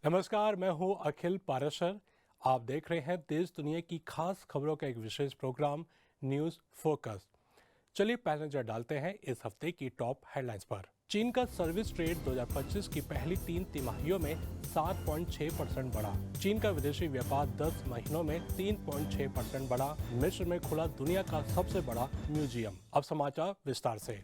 नमस्कार, मैं हूं अखिल पाराशर। आप देख रहे हैं देश दुनिया की खास खबरों का एक विशेष प्रोग्राम न्यूज फोकस। चलिए पहले नजर डालते हैं इस हफ्ते की टॉप हेडलाइंस पर। चीन का सर्विस ट्रेड 2025 की पहली 3 तिमाहियों में 7.6% बढ़ा। चीन का विदेशी व्यापार 10 महीनों में 3.6% बढ़ा। मिस्र में खुला दुनिया का सबसे बड़ा म्यूजियम। अब समाचार विस्तार से।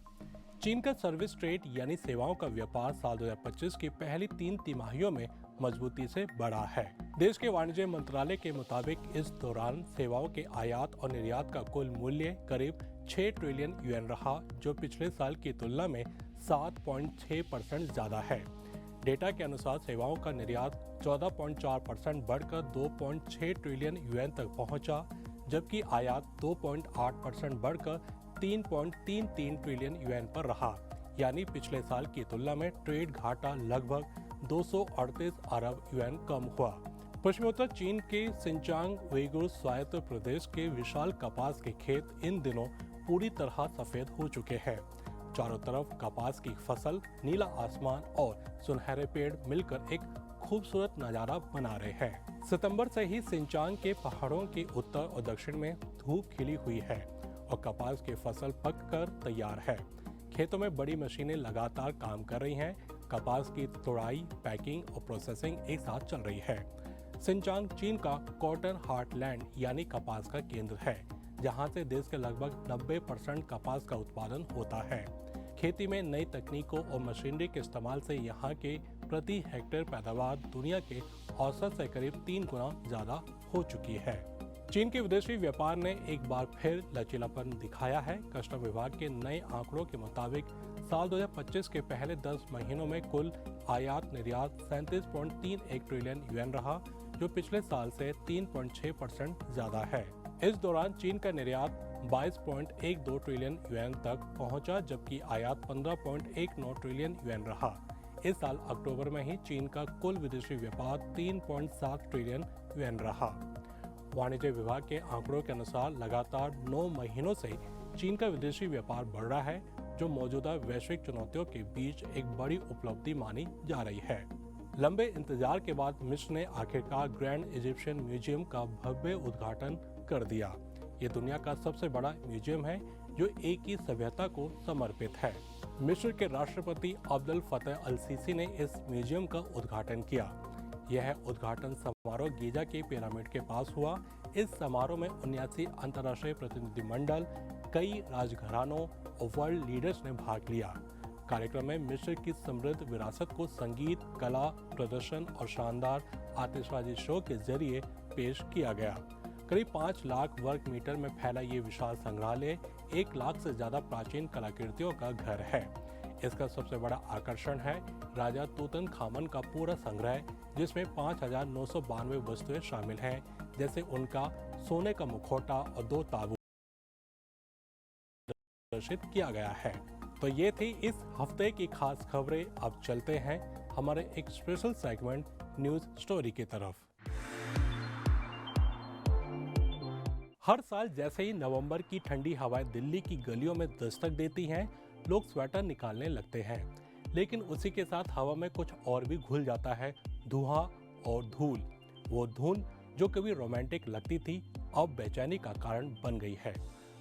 चीन का सर्विस ट्रेड यानी सेवाओं का व्यापार साल 2025 की पहली 3 तिमाहियों में मजबूती से बढ़ा है। देश के वाणिज्य मंत्रालय के मुताबिक इस दौरान सेवाओं के आयात और निर्यात का कुल मूल्य करीब 6 ट्रिलियन युएन रहा, जो पिछले साल की तुलना में 7.6% ज्यादा है। डेटा के अनुसार सेवाओं का निर्यात 14.4% बढ़कर 2.6 ट्रिलियन युएन तक पहुंचा, जबकि आयात 2.8% बढ़कर 3.33 ट्रिलियन युएन पर रहा। यानी पिछले साल की तुलना में ट्रेड घाटा लगभग 238 अरब युएन कम हुआ। पश्चिमोत्तर चीन के सिंचांग उइगुर स्वायत्त प्रदेश के विशाल कपास के खेत इन दिनों पूरी तरह सफेद हो चुके हैं। चारों तरफ कपास की फसल, नीला आसमान और सुनहरे पेड़ मिलकर एक खूबसूरत नजारा बना रहे हैं। सितंबर से ही सिंचांग के पहाड़ों के उत्तर और दक्षिण में धूप खिली हुई है और कपास की फसल पककर तैयार है। खेतों में बड़ी मशीनें लगातार काम कर रही हैं। कपास की तुड़ाई, पैकिंग और प्रोसेसिंग एक साथ चल रही है। सिंचांग चीन का कॉटन हार्टलैंड यानी कपास का केंद्र है, जहां से देश के लगभग 90% कपास का उत्पादन होता है। खेती में नई तकनीकों और मशीनरी के इस्तेमाल से यहाँ के प्रति हेक्टेयर पैदावार दुनिया के औसत से करीब 3 गुना ज्यादा हो चुकी है। चीन के विदेशी व्यापार ने एक बार फिर लचीलापन दिखाया है। कस्टम विभाग के नए आंकड़ों के मुताबिक साल 2025 के पहले 10 महीनों में कुल आयात निर्यात 37.31 ट्रिलियन युएन रहा, जो पिछले साल से 3.6% ज्यादा है। इस दौरान चीन का निर्यात 22.12 ट्रिलियन युएन तक पहुंचा, जबकि आयात 15.19 ट्रिलियन युएन रहा। इस साल अक्टूबर में ही चीन का कुल विदेशी व्यापार 3.7 ट्रिलियन युएन रहा। वाणिज्य विभाग के आंकड़ों के अनुसार लगातार 9 महीनों से चीन का विदेशी व्यापार बढ़ रहा है, जो मौजूदा वैश्विक चुनौतियों के बीच एक बड़ी उपलब्धि मानी जा रही है। लंबे इंतजार के बाद मिस्र ने आखिरकार ग्रैंड इजिप्शियन म्यूजियम का भव्य उद्घाटन कर दिया। ये दुनिया का सबसे बड़ा म्यूजियम है जो एक ही सभ्यता को समर्पित है। मिस्र के राष्ट्रपति अब्दुल फतेह अल सीसी ने इस म्यूजियम का उद्घाटन किया। यह उद्घाटन समारोह गीजा के पिरामिड के पास हुआ। इस समारोह में 79 अंतर्राष्ट्रीय प्रतिनिधिमंडल, कई राजघरानों और वर्ल्ड लीडर्स ने भाग लिया। कार्यक्रम में मिस्र की समृद्ध विरासत को संगीत, कला, प्रदर्शन और शानदार आतिशबाजी शो के जरिए पेश किया गया। करीब 5 लाख वर्ग मीटर में फैला ये विशाल संग्रहालय 1 लाख से ज्यादा प्राचीन कलाकृतियों का घर है। इसका सबसे बड़ा आकर्षण है राजा तूतनखामन का पूरा संग्रह, जिसमें 5,992 वस्तुएं शामिल हैं, जैसे उनका सोने का मुखौटा और 2 ताबूत प्रदर्शित किया गया है। तो ये थी इस हफ्ते की खास खबरें। अब चलते हैं हमारे एक स्पेशल सेगमेंट न्यूज स्टोरी की तरफ। हर साल जैसे ही नवंबर की ठंडी हवाएं दिल्ली की गलियों में दस्तक देती हैं, लोग स्वेटर निकालने लगते हैं। लेकिन उसी के साथ हवा में कुछ और भी घुल जाता है, धुआं और धूल। वो धुन जो कभी रोमांटिक लगती थी, अब बेचैनी का कारण बन गई है।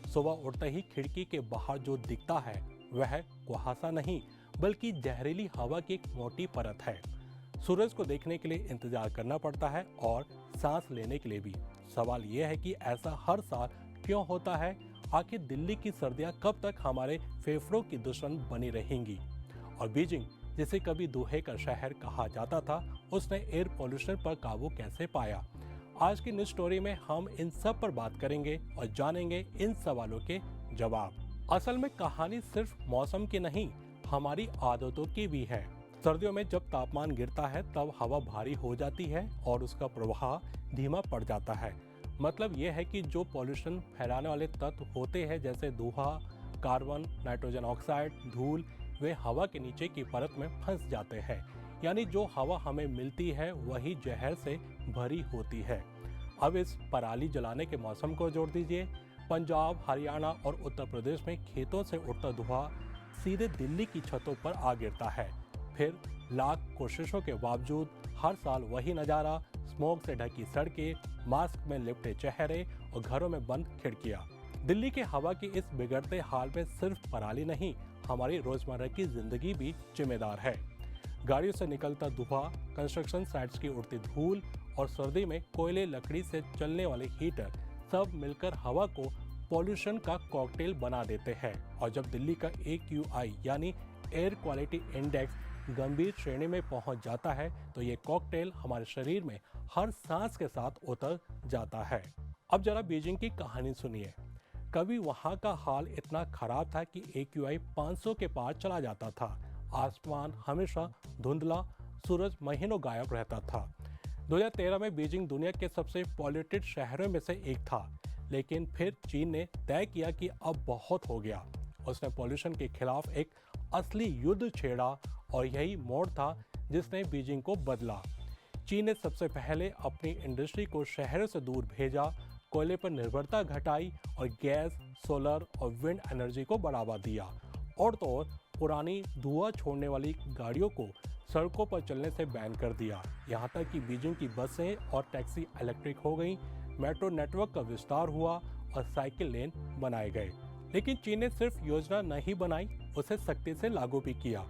सुबह उठते ही खिड़की के बाहर जो दिखता है वह कुहासा नहीं, बल्कि जहरीली हवा की एक मोटी परत है। सूरज को देखने के लिए इंतजार करना पड़ता है और सांस लेने के लिए भी। सवाल यह है कि ऐसा हर साल क्यों होता है? आखिर दिल्ली की सर्दियां कब तक हमारे फेफड़ों की दुश्मन बनी रहेंगी? और बीजिंग, जिसे कभी दूहे का शहर कहा जाता था, उसने एयर पोल्यूशन पर काबू कैसे पाया? आज की न्यूज स्टोरी में हम इन सब पर बात करेंगे और जानेंगे इन सवालों के जवाब। असल में कहानी सिर्फ मौसम की नहीं, हमारी आदतों की भी है। सर्दियों में जब तापमान गिरता है तब हवा भारी हो जाती है और उसका प्रवाह धीमा पड़ जाता है। मतलब यह है कि जो पॉल्यूशन फैलाने वाले तत्व होते हैं, जैसे धुआं, कार्बन, नाइट्रोजन ऑक्साइड, धूल, वे हवा के नीचे की परत में फंस जाते हैं। यानी जो हवा हमें मिलती है वही जहर से भरी होती है। अब इस पराली जलाने के मौसम को जोड़ दीजिए। पंजाब, हरियाणा और उत्तर प्रदेश में खेतों से उठता धुआं सीधे दिल्ली की छतों पर आ गिरता है। फिर लाख कोशिशों के बावजूद हर साल वही नज़ारा, स्मोक से ढकी सड़कें, मास्क में लिपटे चेहरे और घरों में बंद खिड़कियां। दिल्ली की हवा की इस बिगड़ते हाल में सिर्फ पराली नहीं, हमारी रोजमर्रा की जिंदगी भी जिम्मेदार है। गाड़ियों से निकलता धुआं, कंस्ट्रक्शन साइट्स की उड़ती धूल और सर्दी में कोयले लकड़ी से चलने वाले हीटर सब मिलकर हवा को पॉल्यूशन का कॉकटेल बना देते हैं। और जब दिल्ली का AQI यानी एयर क्वालिटी इंडेक्स गंभीर श्रेणी में पहुंच जाता है तो ये कॉकटेल हमारे शरीर में हर सांस के साथ उतर जाता है। अब जरा बीजिंग की कहानी सुनिए। कभी वहां का हाल इतना खराब था कि AQI 500 के पार चला जाता था। आसमान हमेशा धुंधला, सूरज महीनों गायब रहता था। 2013 में बीजिंग दुनिया के सबसे पॉल्यूटेड शहरों में से एक था, लेकिन फिर चीन ने तय किया कि अब बहुत हो गया। उसने पॉल्यूशन के खिलाफ एक असली युद्ध छेड़ा और यही मोड़ था जिसने बीजिंग को बदला। चीन ने सबसे पहले अपनी इंडस्ट्री को शहरों से दूर भेजा, कोयले पर निर्भरता घटाई और गैस, सोलर और विंड एनर्जी को बढ़ावा दिया। और तो और पुरानी धुआं छोड़ने वाली गाड़ियों को सड़कों पर चलने से बैन कर दिया। यहाँ तक कि बीजिंग की बसें और टैक्सी इलेक्ट्रिक हो गईं, मेट्रो नेटवर्क का विस्तार हुआ और साइकिल लेन बनाए गए। लेकिन चीन ने सिर्फ योजना नहीं बनाई, उसे सख्ती से लागू भी किया।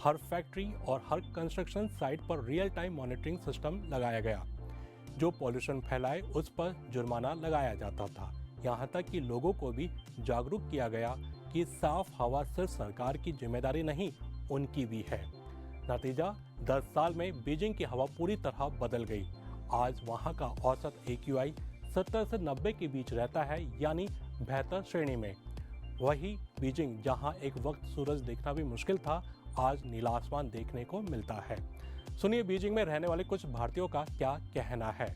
हर फैक्ट्री और हर कंस्ट्रक्शन साइट पर रियल टाइम मॉनिटरिंग सिस्टम लगाया गया। जो पॉल्यूशन फैलाए उस पर जुर्माना लगाया जाता था। यहाँ तक कि लोगों को भी जागरूक किया गया कि साफ हवा सिर्फ सरकार की जिम्मेदारी नहीं, उनकी भी है। नतीजा, 10 साल में बीजिंग की हवा पूरी तरह बदल गई। आज वहाँ का औसत AQI 70 से 90 के बीच रहता है, यानी बेहतर श्रेणी में। वही बीजिंग जहाँ एक वक्त सूरज देखना भी मुश्किल था, आज नीला आसमान देखने को मिलता है। सुनिए बीजिंग में रहने वाले कुछ भारतीयों का क्या कहना है।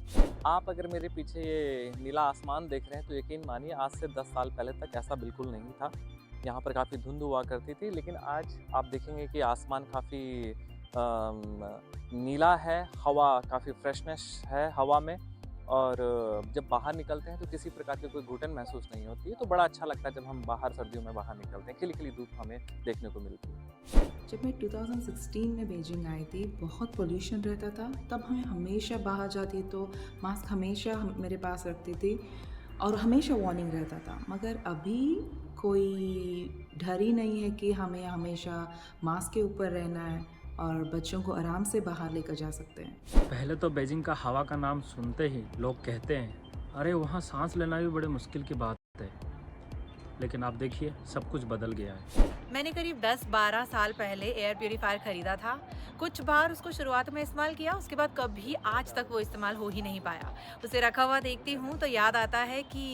आप अगर मेरे पीछे ये नीला आसमान देख रहे हैं तो यकीन मानिए आज से 10 साल पहले तक ऐसा बिल्कुल नहीं था। यहाँ पर काफ़ी धुंध हुआ करती थी, लेकिन आज आप देखेंगे कि आसमान काफ़ी नीला है, हवा काफ़ी फ्रेशनेस है हवा में, और जब बाहर निकलते हैं तो किसी प्रकार की कोई घुटन महसूस नहीं होती है। तो बड़ा अच्छा लगता है जब हम बाहर सर्दियों में बाहर निकलते हैं, खिली खिली धूप हमें देखने को मिलती है। जब मैं 2016 में बीजिंग आई थी, बहुत पोल्यूशन रहता था। तब हमें हमेशा बाहर जाती तो मास्क हमेशा मेरे पास रखती थी और हमेशा वार्निंग रहता था। मगर अभी कोई डर ही नहीं है कि हमें हमेशा मास्क के ऊपर रहना है और बच्चों को आराम से बाहर लेकर जा सकते हैं। पहले तो बीजिंग का हवा का नाम सुनते ही लोग कहते हैं, अरे वहाँ सांस लेना भी बड़े मुश्किल की बात है। लेकिन आप देखिए, सब कुछ बदल गया है। मैंने करीब 10-12 साल पहले एयर प्यूरीफायर खरीदा था। कुछ बार उसको शुरुआत में इस्तेमाल किया, उसके बाद कभी आज तक वो इस्तेमाल हो ही नहीं पाया। उसे रखा हुआ देखती हूँ तो याद आता है कि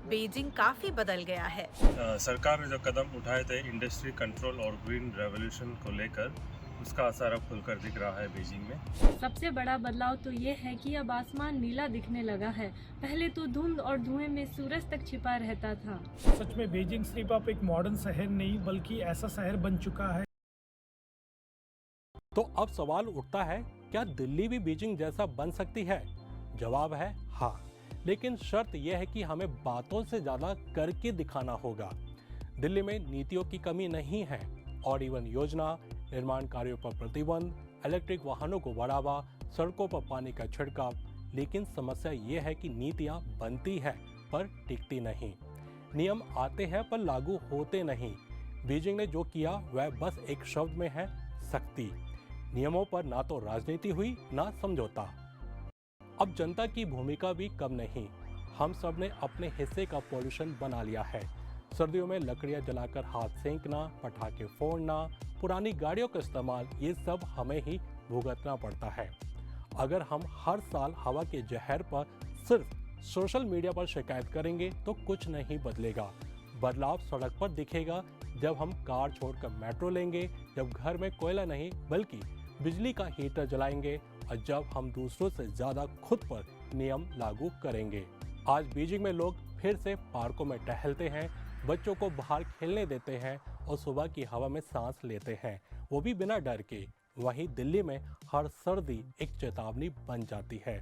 बीजिंग काफ़ी बदल गया है। सरकार ने जो कदम उठाए थे इंडस्ट्री कंट्रोल और ग्रीन रेवोल्यूशन को लेकर, उसका असर अब खुलकर दिख रहा है बीजिंग में। सबसे बड़ा बदलाव तो ये है कि अब आसमान नीला दिखने लगा है। पहले तो धुंध और धुएं में सूरज तक छिपा रहता था। सच में बीजिंग सिर्फ अब एक मॉडर्न शहर नहीं बल्कि ऐसा शहर बन चुका है। तो अब सवाल उठता है, क्या दिल्ली भी बीजिंग जैसा बन सकती है? जवाब है हाँ, लेकिन शर्त यह है कि हमें बातों से ज्यादा करके दिखाना होगा। दिल्ली में नीतियों की कमी नहीं है। और इवन योजना, निर्माण कार्यों पर प्रतिबंध, इलेक्ट्रिक वाहनों को बढ़ावा, सड़कों पर पानी का छिड़काव। लेकिन समस्या ये है कि नीतियां बनती है पर टिकती नहीं। नियम आते हैं पर लागू होते नहीं। बीजिंग ने जो किया वह बस एक शब्द में है, सख्ती। नियमों पर ना तो राजनीति हुई ना समझौता। अब जनता की भूमिका भी कम नहीं। हम सब ने अपने हिस्से का पॉल्यूशन बना लिया है। सर्दियों में लकड़ियां जलाकर हाथ सेंकना, पटाखे फोड़ना, पुरानी गाड़ियों का इस्तेमाल, ये सब हमें ही भुगतना पड़ता है। अगर हम हर साल हवा के जहर पर सिर्फ सोशल मीडिया पर शिकायत करेंगे तो कुछ नहीं बदलेगा। बदलाव सड़क पर दिखेगा जब हम कार छोड़कर मेट्रो लेंगे, जब घर में कोयला नहीं बल्कि बिजली का हीटर जलाएंगे और जब हम दूसरों से ज़्यादा खुद पर नियम लागू करेंगे। आज बीजिंग में लोग फिर से पार्कों में टहलते हैं, बच्चों को बाहर खेलने देते हैं और सुबह की हवा में सांस लेते हैं, वो भी बिना डर के। वहीं दिल्ली में हर सर्दी एक चेतावनी बन जाती है।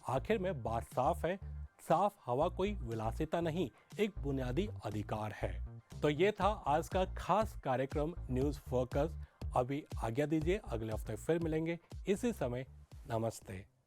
आखिर में बात साफ है, साफ हवा कोई विलासिता नहीं, एक बुनियादी अधिकार है। तो ये था आज का खास कार्यक्रम न्यूज़ फोकस। अभी आज्ञा दीजिए, अगले हफ्ते फिर मिलेंगे इसी समय। नमस्ते।